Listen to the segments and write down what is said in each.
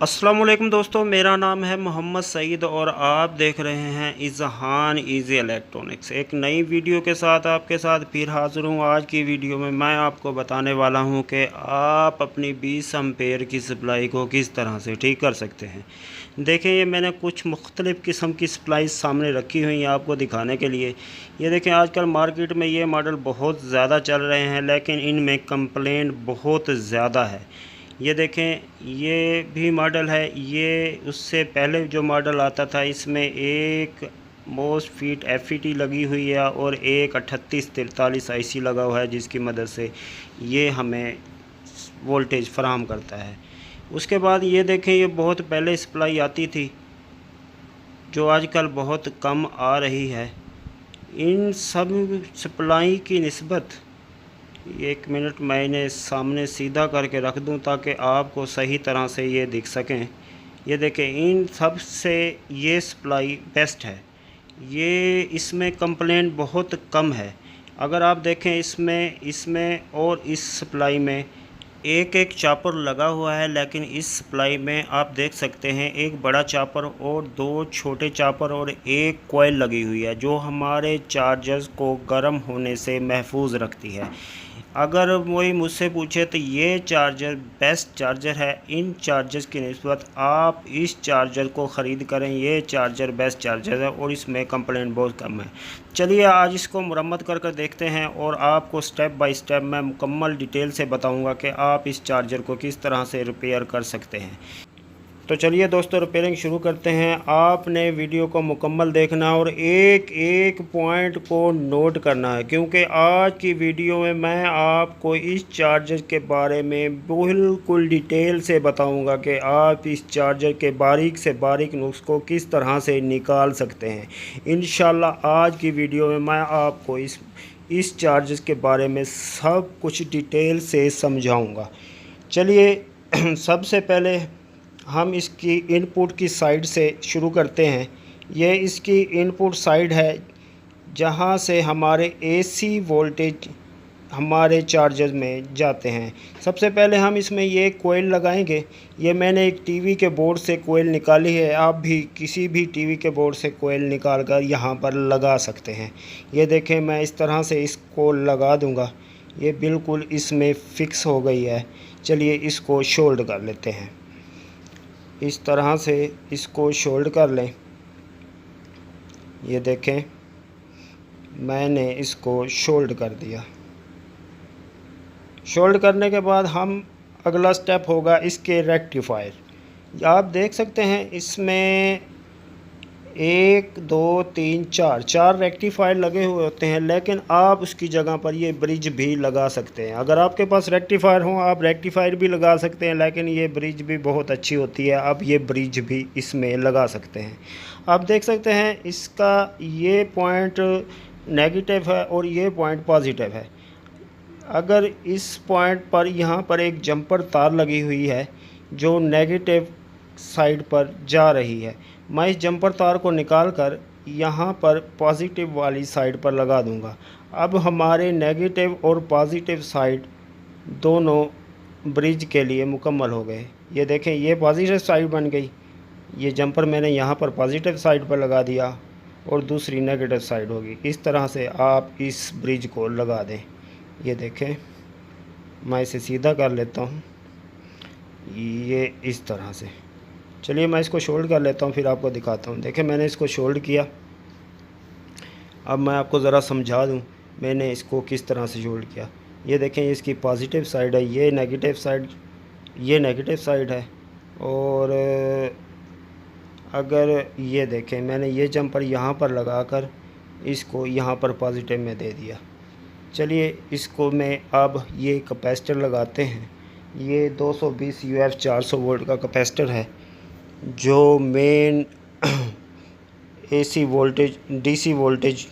अस्सलाम वालेकुम दोस्तों, मेरा नाम है मोहम्मद सईद और आप देख रहे हैं इजहान इजी इलेक्ट्रॉनिक्स। एक नई वीडियो के साथ आपके साथ फिर हाज़िर हूँ। आज की वीडियो में मैं आपको बताने वाला हूँ कि आप अपनी 20 एम्पेयर की सप्लाई को किस तरह से ठीक कर सकते हैं। देखें, ये मैंने कुछ मुख्तलिफ़ किस्म की सप्लाई सामने रखी हुई हैं आपको दिखाने के लिए। ये देखें, आजकल मार्केट में ये मॉडल बहुत ज़्यादा चल रहे हैं, लेकिन इनमें कंप्लेंट बहुत ज़्यादा है। ये देखें, ये भी मॉडल है। ये उससे पहले जो मॉडल आता था, इसमें एक मोसफीट एफईटी लगी हुई है और एक 3843 आईसी लगा हुआ है, जिसकी मदद से ये हमें वोल्टेज फराहम करता है। उसके बाद ये देखें, ये बहुत पहले सप्लाई आती थी जो आजकल बहुत कम आ रही है। इन सब सप्लाई की निस्बत, एक मिनट मैंने सामने सीधा करके रख दूं ताकि आपको सही तरह से ये दिख सकें। ये देखें, इन सब से ये सप्लाई बेस्ट है। ये इसमें कंप्लेंट बहुत कम है। अगर आप देखें, इसमें और इस सप्लाई में एक एक चापर लगा हुआ है, लेकिन इस सप्लाई में आप देख सकते हैं एक बड़ा चापर और दो छोटे चापर और एक कोयल लगी हुई है, जो हमारे चार्जर्स को गर्म होने से महफूज रखती है। अगर कोई मुझसे पूछे तो ये चार्जर बेस्ट चार्जर है। इन चार्जर्स की निस्बत आप इस चार्जर को ख़रीद करें। ये चार्जर बेस्ट चार्जर है और इसमें कंप्लेंट बहुत कम है। चलिए आज इसको मुरम्मत कर देखते हैं और आपको स्टेप बाय स्टेप मैं मुकम्मल डिटेल से बताऊंगा कि आप इस चार्जर को किस तरह से रिपेयर कर सकते हैं। तो चलिए दोस्तों, रिपेयरिंग शुरू करते हैं। आपने वीडियो को मुकम्मल देखना और एक एक पॉइंट को नोट करना है, क्योंकि आज की वीडियो में मैं आपको इस चार्जर के बारे में बिल्कुल डिटेल से बताऊंगा कि आप इस चार्जर के बारीक से बारीक नुक्स को किस तरह से निकाल सकते हैं। इंशाल्लाह आज की वीडियो में मैं आपको इस चार्जर के बारे में सब कुछ डिटेल से समझाऊँगा। चलिए सबसे पहले हम इसकी इनपुट की साइड से शुरू करते हैं। ये इसकी इनपुट साइड है, जहां से हमारे एसी वोल्टेज हमारे चार्जर में जाते हैं। सबसे पहले हम इसमें ये कोयल लगाएंगे। ये मैंने एक टीवी के बोर्ड से कोयल निकाली है। आप भी किसी भी टीवी के बोर्ड से कोयल निकाल कर यहाँ पर लगा सकते हैं। ये देखें, मैं इस तरह से इसको लगा दूँगा। ये बिल्कुल इसमें फ़िक्स हो गई है। चलिए इसको शोल्ड कर लेते हैं। इस तरह से इसको शोल्ड कर लें। ये देखें, मैंने इसको शोल्ड कर दिया। शोल्ड करने के बाद हम अगला स्टेप होगा इसके रेक्टिफायर। आप देख सकते हैं इसमें 1 2 3 4 रेक्टिफायर लगे हुए होते हैं, लेकिन आप उसकी जगह पर ये ब्रिज भी लगा सकते हैं। अगर आपके पास रेक्टिफायर हो, आप रेक्टिफायर भी लगा सकते हैं, लेकिन ये ब्रिज भी बहुत अच्छी होती है। आप ये ब्रिज भी इसमें लगा सकते हैं। आप देख सकते हैं इसका ये पॉइंट नेगेटिव है और ये पॉइंट पॉजिटिव है। अगर इस पॉइंट पर यहाँ पर एक जंपर तार लगी हुई है जो नेगेटिव साइड पर जा रही है, मैं इस जंपर तार को निकाल कर यहाँ पर पॉजिटिव वाली साइड पर लगा दूँगा। अब हमारे नेगेटिव और पॉजिटिव साइड दोनों ब्रिज के लिए मुकम्मल हो गए। ये देखें, ये पॉजिटिव साइड बन गई। ये जंपर मैंने यहाँ पर पॉजिटिव साइड पर लगा दिया और दूसरी नेगेटिव साइड होगी। इस तरह से आप इस ब्रिज को लगा दें। ये देखें, मैं इसे सीधा कर लेता हूँ, ये इस तरह से। चलिए मैं इसको शोल्ड कर लेता हूँ, फिर आपको दिखाता हूँ। देखें, मैंने इसको शोल्ड किया। अब मैं आपको ज़रा समझा दूँ मैंने इसको किस तरह से शोल्ड किया। ये देखें, इसकी पॉजिटिव साइड है, ये नेगेटिव साइड है। और अगर ये देखें, मैंने ये जंपर यहाँ पर लगाकर इसको यहाँ पर पॉजिटिव में दे दिया। चलिए इसको मैं अब ये कैपेसिटर लगाते हैं। ये 220 UF 400 वोल्ट का कैपेसिटर है, जो main AC voltage DC voltage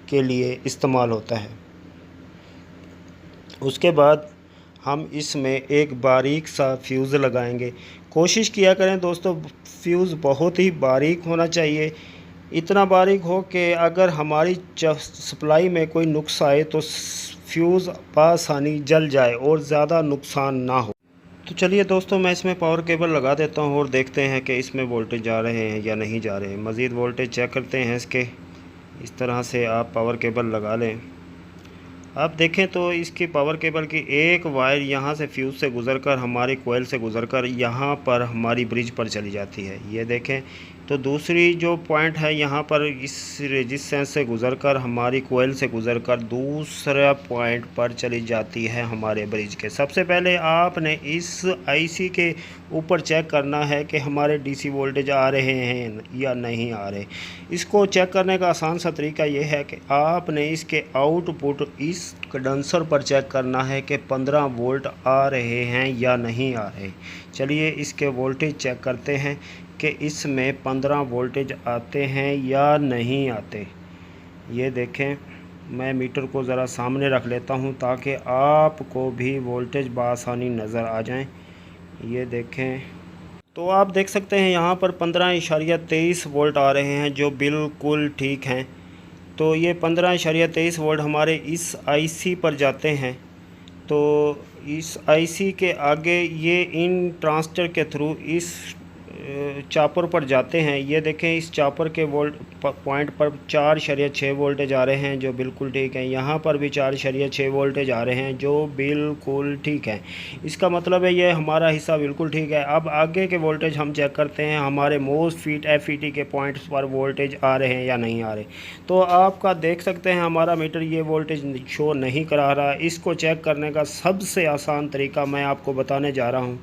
के लिए इस्तेमाल होता है। उसके बाद हम इसमें एक बारीक सा फ्यूज़ लगाएंगे। कोशिश किया करें दोस्तों, फ्यूज़ बहुत ही बारीक होना चाहिए। इतना बारीक हो कि अगर हमारी सप्लाई में कोई नुक्स आए तो फ्यूज़ बआसानी जल जाए और ज़्यादा नुकसान ना हो। तो चलिए दोस्तों, मैं इसमें पावर केबल लगा देता हूँ और देखते हैं कि इसमें वोल्टेज जा रहे हैं या नहीं जा रहे हैं। मज़ीद वोल्टेज चेक करते हैं इसके। इस तरह से आप पावर केबल लगा लें। आप देखें तो इसकी पावर केबल की एक वायर यहाँ से फ्यूज़ से गुज़रकर हमारी कोयल से गुज़रकर यहाँ पर हमारी ब्रिज पर चली जाती है। ये देखें तो दूसरी जो पॉइंट है यहाँ पर इस रेजिस्टेंस से गुज़रकर हमारी कोयल से गुज़रकर दूसरा पॉइंट पर चली जाती है हमारे ब्रिज के। सबसे पहले आपने इस आईसी के ऊपर चेक करना है कि हमारे डीसी वोल्टेज आ रहे हैं या नहीं आ रहे। इसको चेक करने का आसान सा तरीका ये है कि आपने इसके आउटपुट इस कंडेंसर पर चेक करना है कि 15 वोल्ट आ रहे हैं या नहीं आ रहे। चलिए इसके वोल्टेज चेक करते हैं कि इसमें 15 वोल्टेज आते हैं या नहीं आते। ये देखें, मैं मीटर को ज़रा सामने रख लेता हूँ ताकि आपको भी वोल्टेज बआसानी नज़र आ जाएं। ये देखें तो आप देख सकते हैं यहाँ पर 15.23 वोल्ट आ रहे हैं जो बिल्कुल ठीक हैं। तो ये 15.23 वोल्ट हमारे इस आईसी पर जाते हैं। तो इस आईसी के आगे ये इन ट्रांजिस्टर के थ्रू इस चॉपर पर जाते हैं। ये देखें इस चॉपर के वोल्ट पॉइंट पर 4.6 वोल्टेज आ रहे हैं जो बिल्कुल ठीक है। यहाँ पर भी 4.6 वोल्टेज आ रहे हैं जो बिल्कुल ठीक है। इसका मतलब है ये हमारा हिस्सा बिल्कुल ठीक है। अब आगे के वोल्टेज हम चेक करते हैं हमारे मोसफीट एफईटी के पॉइंट्स पर वोल्टेज आ रहे हैं या नहीं आ रहे। तो आपका देख सकते हैं हमारा मीटर ये वोल्टेज शो नहीं करा रहा। इसको चेक करने का सबसे आसान तरीका मैं आपको बताने जा रहा हूँ।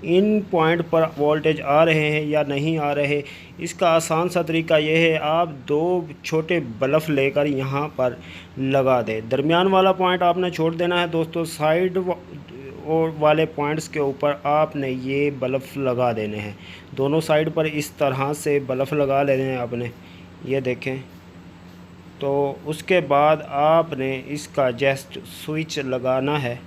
इन पॉइंट पर वोल्टेज आ रहे हैं या नहीं आ रहे, इसका आसान सा तरीका यह है, आप 2 छोटे बल्ब लेकर यहाँ पर लगा दें। दरमियान वाला पॉइंट आपने छोड़ देना है दोस्तों। साइड और वाले पॉइंट्स के ऊपर आपने ये बल्ब लगा देने हैं। दोनों साइड पर इस तरह से बल्ब लगा लेने हैं आपने। ये देखें तो उसके बाद आपने इसका जस्ट स्विच लगाना है।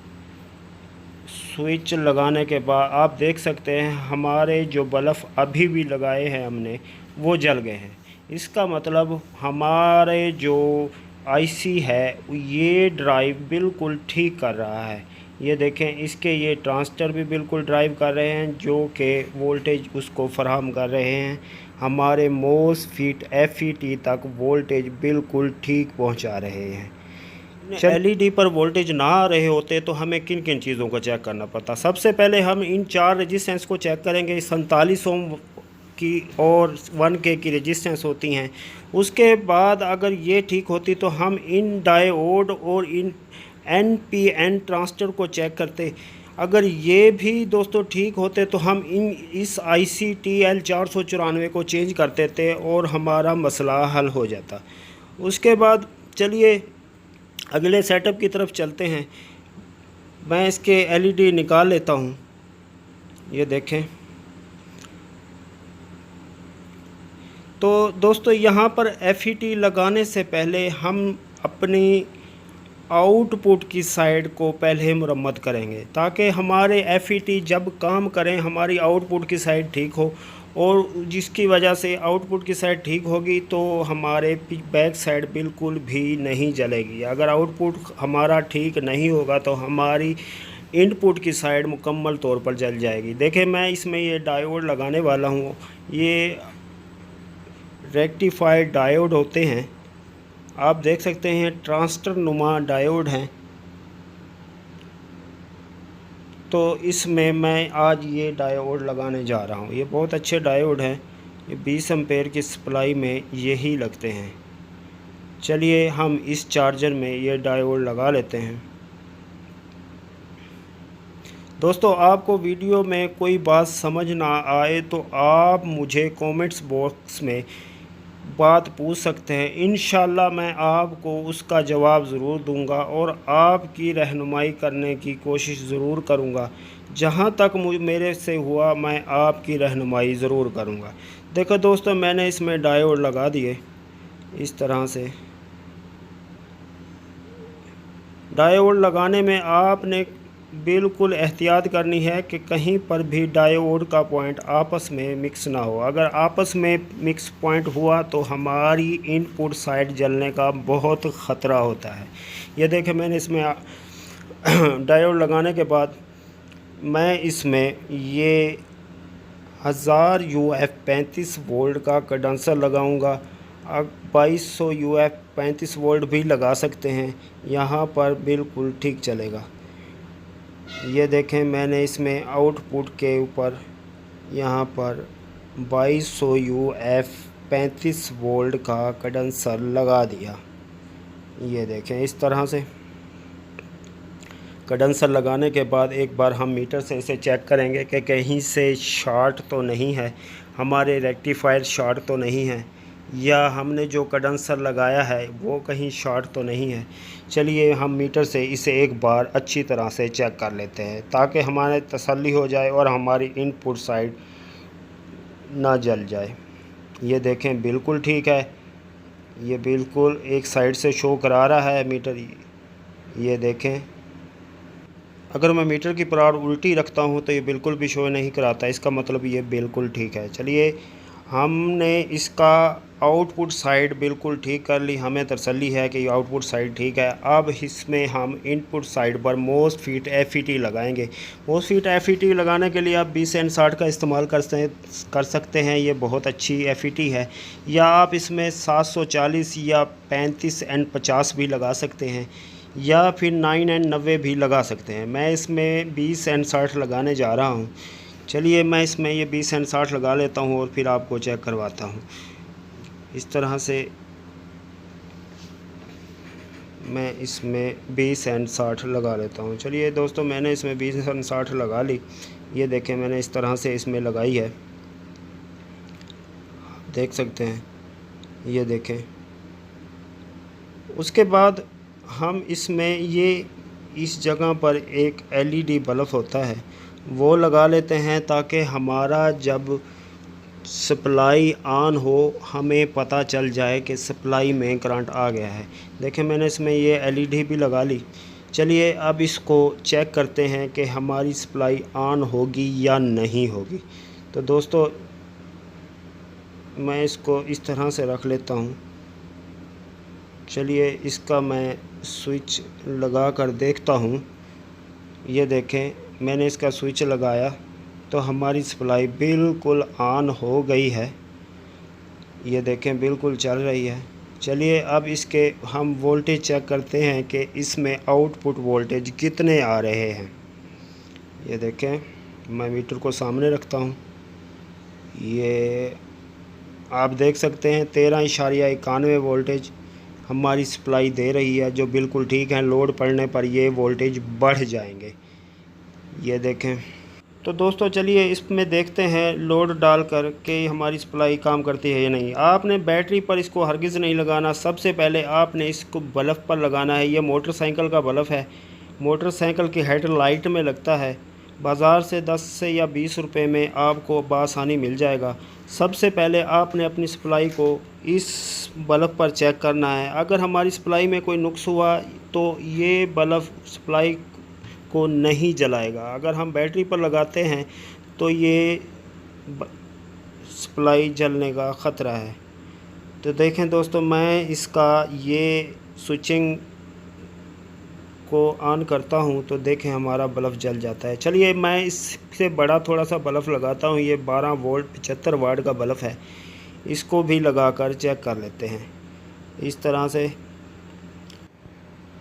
स्विच लगाने के बाद आप देख सकते हैं हमारे जो बल्ब अभी भी लगाए हैं हमने वो जल गए हैं। इसका मतलब हमारे जो आईसी है ये ड्राइव बिल्कुल ठीक कर रहा है। ये देखें इसके ये ट्रांजिस्टर भी बिल्कुल ड्राइव कर रहे हैं जो कि वोल्टेज उसको फराहम कर रहे हैं। हमारे मोसफीट एफईटी तक वोल्टेज बिल्कुल ठीक पहुंचा रहे हैं। एलईडी पर वोल्टेज ना आ रहे होते तो हमें किन किन चीज़ों को चेक करना पड़ता। सबसे पहले हम इन 4 रेजिस्टेंस को चेक करेंगे। 47 ओम की और 1K की रेजिस्टेंस होती हैं। उसके बाद अगर ये ठीक होती तो हम इन डायोड और इन NPN ट्रांजिस्टर को चेक करते। अगर ये भी दोस्तों ठीक होते तो हम इस IC TL494 को चेंज कर देते और हमारा मसला हल हो जाता। उसके बाद चलिए अगले सेटअप की तरफ चलते हैं। मैं इसके एलईडी निकाल लेता हूँ। ये देखें तो दोस्तों यहाँ पर एफईटी लगाने से पहले हम अपनी आउटपुट की साइड को पहले मुरम्मत करेंगे ताकि हमारे एफईटी जब काम करें हमारी आउटपुट की साइड ठीक हो, और जिसकी वजह से आउटपुट की साइड ठीक होगी तो हमारे बैक साइड बिल्कुल भी नहीं जलेगी। अगर आउटपुट हमारा ठीक नहीं होगा तो हमारी इनपुट की साइड मुकम्मल तौर पर जल जाएगी। देखें मैं इसमें ये डायोड लगाने वाला हूँ। ये रेक्टिफाइड डायोड होते हैं, आप देख सकते हैं ट्रांजिस्टर नुमा डायोड हैं। तो इसमें मैं आज ये डायोड लगाने जा रहा हूँ। ये बहुत अच्छे डायोड हैं। ये 20 एम्पेयर की सप्लाई में यही लगते हैं। चलिए हम इस चार्जर में ये डायोड लगा लेते हैं। दोस्तों आपको वीडियो में कोई बात समझ ना आए तो आप मुझे कमेंट्स बॉक्स में बात पूछ सकते हैं। इंशाल्लाह मैं आपको उसका जवाब ज़रूर दूंगा और आपकी रहनुमाई करने की कोशिश ज़रूर करूंगा। जहां तक मेरे से हुआ मैं आपकी रहनुमाई ज़रूर करूंगा। देखो दोस्तों मैंने इसमें डायोड लगा दिए इस तरह से। डायोड लगाने में आपने बिल्कुल एहतियात करनी है कि कहीं पर भी डायोड का पॉइंट आपस में मिक्स ना हो। अगर आपस में मिक्स पॉइंट हुआ तो हमारी इनपुट साइड जलने का बहुत ख़तरा होता है। ये देखें मैंने इसमें डायोड लगाने के बाद मैं इसमें ये 1000 UF 35 वोल्ट का कंडेंसर लगाऊंगा। अब 2200 UF 35 वोल्ट भी लगा सकते हैं, यहाँ पर बिल्कुल ठीक चलेगा। ये देखें, मैंने इसमें आउटपुट के ऊपर यहाँ पर 2200 UF 35 वोल्ट का कंडेंसर लगा दिया। ये देखें, इस तरह से कंडेंसर लगाने के बाद एक बार हम मीटर से इसे चेक करेंगे कि कहीं से शॉर्ट तो नहीं है, हमारे रेक्टिफायर शॉर्ट तो नहीं है, या हमने जो कंडेंसर लगाया है वो कहीं शॉर्ट तो नहीं है। चलिए हम मीटर से इसे एक बार अच्छी तरह से चेक कर लेते हैं ताकि हमारे तसल्ली हो जाए और हमारी इनपुट साइड ना जल जाए। ये देखें, बिल्कुल ठीक है, ये बिल्कुल एक साइड से शो करा रहा है मीटर। ये देखें, अगर मैं मीटर की पराड़ उल्टी रखता हूँ तो ये बिल्कुल भी शो नहीं कराता, इसका मतलब ये बिल्कुल ठीक है। चलिए हमने इसका आउटपुट साइड बिल्कुल ठीक कर ली, हमें तसल्ली है कि आउटपुट साइड ठीक है। अब इसमें हम इनपुट साइड पर MOSFET FET लगाएंगे। MOSFET FET लगाने के लिए आप 20N60 का इस्तेमाल कर सकते हैं, ये बहुत अच्छी FET है, या आप इसमें 740 या 35N50 भी लगा सकते हैं, या फिर 9N90 भी लगा सकते हैं। मैं इसमें 20N60 लगाने जा रहा हूँ। चलिए मैं इसमें ये 20N60 लगा लेता हूँ और फिर आपको चेक करवाता हूँ। इस तरह से मैं इसमें 20N60 लगा लेता हूँ। चलिए दोस्तों, मैंने इसमें 20N60 लगा ली। ये देखें, मैंने इस तरह से इसमें लगाई है, देख सकते हैं। ये देखें, उसके बाद हम इसमें ये इस जगह पर एक LED बल्ब होता है वो लगा लेते हैं ताकि हमारा जब सप्लाई ऑन हो हमें पता चल जाए कि सप्लाई में करंट आ गया है। देखें, मैंने इसमें ये LED भी लगा ली। चलिए अब इसको चेक करते हैं कि हमारी सप्लाई ऑन होगी या नहीं होगी। तो दोस्तों, मैं इसको इस तरह से रख लेता हूँ। चलिए इसका मैं स्विच लगा कर देखता हूँ। ये देखें, मैंने इसका स्विच लगाया तो हमारी सप्लाई बिल्कुल ऑन हो गई है। ये देखें, बिल्कुल चल रही है। चलिए अब इसके हम वोल्टेज चेक करते हैं कि इसमें आउटपुट वोल्टेज कितने आ रहे हैं। ये देखें, मैं मीटर को सामने रखता हूँ। ये आप देख सकते हैं 13.91 वोल्टेज हमारी सप्लाई दे रही है, जो बिल्कुल ठीक है। लोड पड़ने पर ये वोल्टेज बढ़ जाएंगे। ये देखें। तो दोस्तों चलिए इसमें देखते हैं लोड डाल कर के हमारी सप्लाई काम करती है या नहीं। आपने बैटरी पर इसको हरगिज़ नहीं लगाना, सबसे पहले आपने इसको बल्ब पर लगाना है। ये मोटरसाइकिल का बल्ब है, मोटरसाइकिल की हेडलाइट में लगता है। बाज़ार से 10 से या 20 रुपए में आपको बआसानी मिल जाएगा। सबसे पहले आपने अपनी सप्लाई को इस बल्ब पर चेक करना है। अगर हमारी सप्लाई में कोई नुक्स हुआ तो ये बल्ब सप्लाई को नहीं जलाएगा। अगर हम बैटरी पर लगाते हैं तो ये सप्लाई जलने का ख़तरा है। तो देखें दोस्तों, मैं इसका ये स्विचिंग को ऑन करता हूं तो देखें हमारा बल्ब जल जाता है। चलिए मैं इससे बड़ा थोड़ा सा बल्ब लगाता हूं। ये 12 वोल्ट 75 वाट का बल्ब है, इसको भी लगाकर चेक कर लेते हैं। इस तरह से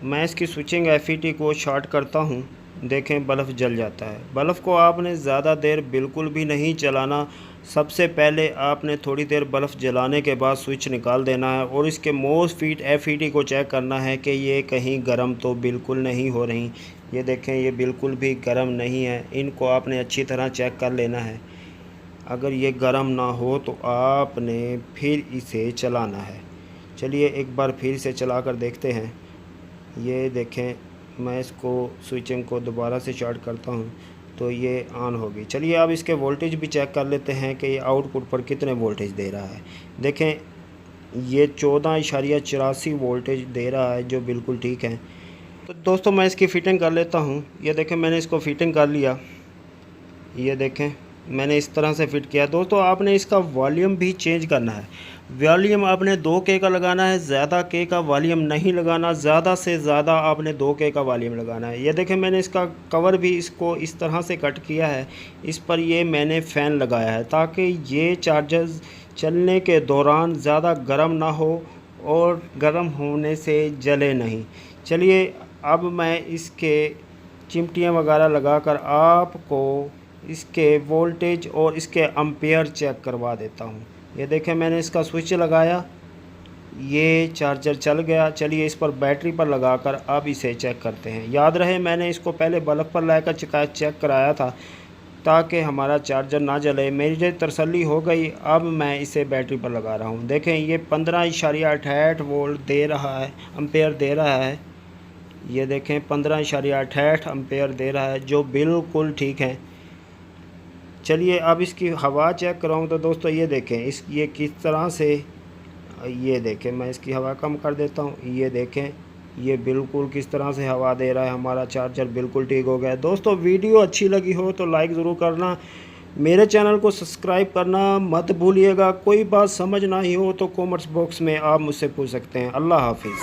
मैं इसकी स्विचिंग FET को शॉर्ट करता हूं। देखें, बल्ब जल जाता है। बल्ब को आपने ज़्यादा देर बिल्कुल भी नहीं चलाना। सबसे पहले आपने थोड़ी देर बल्ब जलाने के बाद स्विच निकाल देना है और इसके MOSFET FET को चेक करना है कि ये कहीं गर्म तो बिल्कुल नहीं हो रही। ये देखें, ये बिल्कुल भी गर्म नहीं है। इनको आपने अच्छी तरह चेक कर लेना है। अगर ये गर्म ना हो तो आपने फिर इसे चलाना है। चलिए एक बार फिर से चला कर देखते हैं। ये देखें, मैं इसको स्विचिंग को दोबारा से शॉर्ट करता हूँ तो ये ऑन होगी। चलिए अब इसके वोल्टेज भी चेक कर लेते हैं कि ये आउटपुट पर कितने वोल्टेज दे रहा है। देखें, ये 14.84 वोल्टेज दे रहा है, जो बिल्कुल ठीक है। तो दोस्तों मैं इसकी फ़िटिंग कर लेता हूँ। ये देखें, मैंने इसको फ़िटिंग कर लिया। ये देखें, मैंने इस तरह से फिट किया। दोस्तों आपने इसका वॉल्यूम भी चेंज करना है। वॉल्यूम आपने 2K का लगाना है, ज़्यादा K का वॉल्यूम नहीं लगाना, ज़्यादा से ज़्यादा आपने 2K का वॉल्यूम लगाना है। ये देखें मैंने इसका कवर भी इसको इस तरह से कट किया है। इस पर ये मैंने फ़ैन लगाया है ताकि ये चार्जर चलने के दौरान ज़्यादा गर्म ना हो और गर्म होने से जले नहीं। चलिए अब मैं इसके चिमटियाँ वगैरह लगाकर आपको इसके वोल्टेज और इसके एम्पेयर चेक करवा देता हूँ। ये देखें मैंने इसका स्विच लगाया, ये चार्जर चल गया। चलिए इस पर बैटरी पर लगाकर अब इसे चेक करते हैं। याद रहे मैंने इसको पहले बल्ब पर लाकर चेक कराया था ताकि हमारा चार्जर ना जले। मेरी तसल्ली हो गई। अब मैं इसे बैटरी पर लगा रहा हूँ। देखें ये 15.68 वोल्ट दे रहा है, एम्पेयर दे रहा है। ये देखें 15.68 एम्पेयर दे रहा है, जो बिल्कुल ठीक है। चलिए अब इसकी हवा चेक कराऊँ तो दोस्तों ये देखें ये किस तरह से, ये देखें मैं इसकी हवा कम कर देता हूँ। ये देखें ये बिल्कुल किस तरह से हवा दे रहा है। हमारा चार्जर बिल्कुल ठीक हो गया। दोस्तों वीडियो अच्छी लगी हो तो लाइक ज़रूर करना, मेरे चैनल को सब्सक्राइब करना मत भूलिएगा। कोई बात समझ ना ही हो तो कमेंट्स बॉक्स में आप मुझसे पूछ सकते हैं। अल्लाह हाफिज़।